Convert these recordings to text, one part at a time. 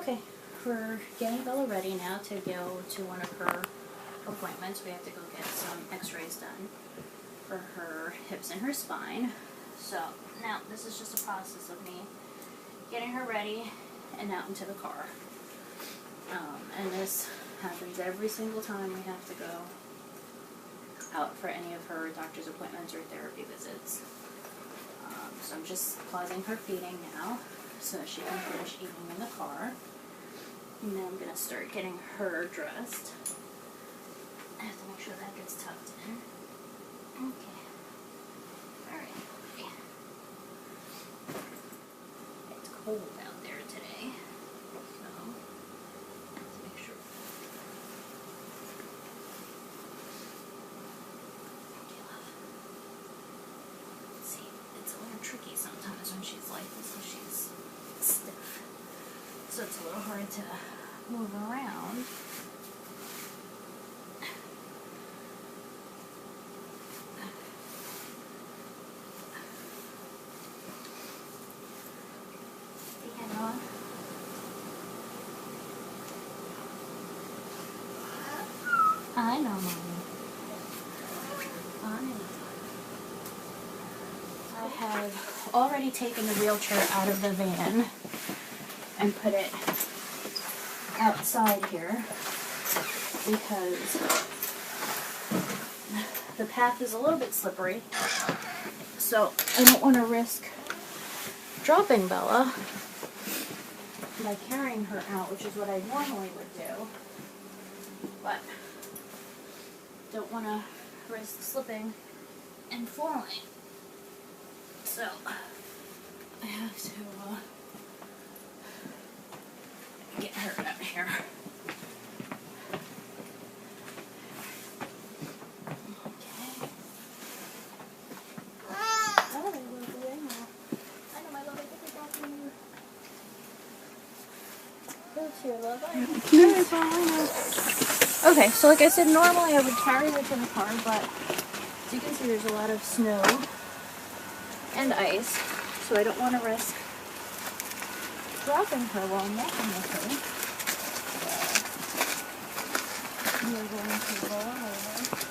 Okay, we're getting Bella ready now to go to one of her appointments. We have to go get some x-rays done for her hips and her spine. So now this is just a process of me getting her ready and out into the car. And this happens every single time we have to go out for any of her doctor's appointments or therapy visits. So I'm just pausing her feeding now so that she can finish eating in the car. And then I'm going to start getting her dressed. I have to make sure that gets tucked in. Okay. Alright. It's cold out there today. So, let's make sure. Okay, love. Let's see. It's a little tricky sometimes when she's like this, so she's stiff. So it's a little hard to move around. I know, Mommy. I have already taken the wheelchair out of the van and put it outside here because the path is a little bit slippery, so I don't want to risk dropping Bella by carrying her out, which is what I normally would do, but don't want to risk slipping and falling, so I have to get her out of here. Okay. Oh, they will be in now. I know, my love, I think it's back in you. Who's here, love? Okay, so like I said, normally I would carry her to the car, but as you can see, there's a lot of snow and ice, so I don't want to risk dropping her while I'm walking with her. So, we're going to roll her over.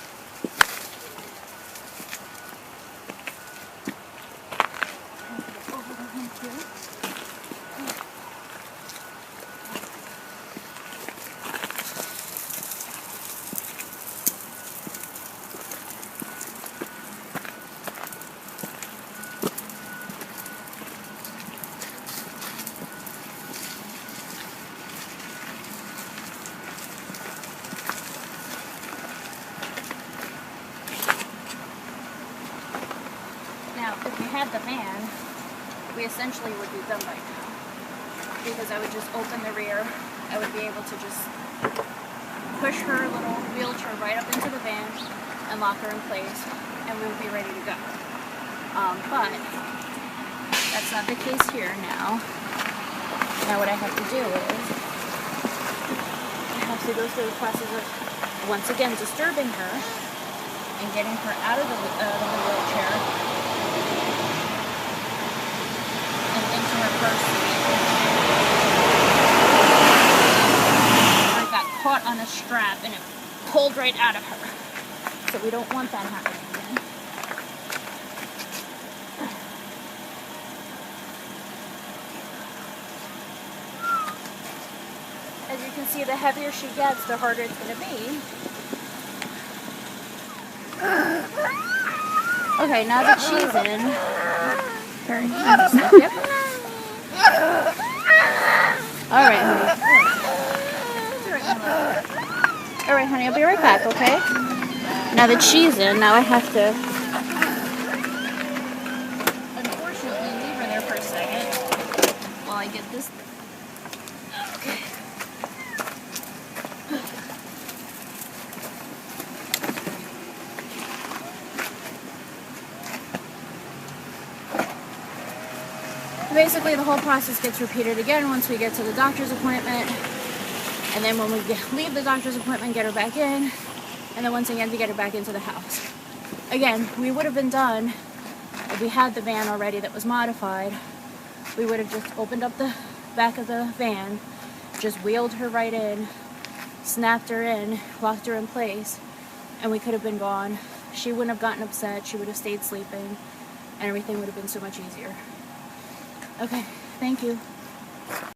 Now, if we had the van, we essentially would be done right now. Because I would just open the rear, I would be able to just push her little wheelchair right up into the van and lock her in place, and we would be ready to go. But that's not the case here now. Now what I have to do is, I have to go through the process of, once again, disturbing her and getting her out of the wheelchair and into her car seat. I got caught on a strap and it pulled right out of her. So we don't want that happening again. As you can see, the heavier she gets, the harder it's going to be. Okay, now that she's in, very nice. Yep. Alright, honey. Alright, honey, I'll be right back, okay? Now that she's in, now I have to, unfortunately, leave her there for a second while I get this. Okay. Basically, the whole process gets repeated again once we get to the doctor's appointment, and then when we leave the doctor's appointment, get her back in, and then once again to get her back into the house. Again, we would have been done if we had the van already that was modified. We would have just opened up the back of the van just wheeled her right in, snapped her in, locked her in place, and we could have been gone. She wouldn't have gotten upset, she would have stayed sleeping, and everything would have been so much easier. Okay, thank you.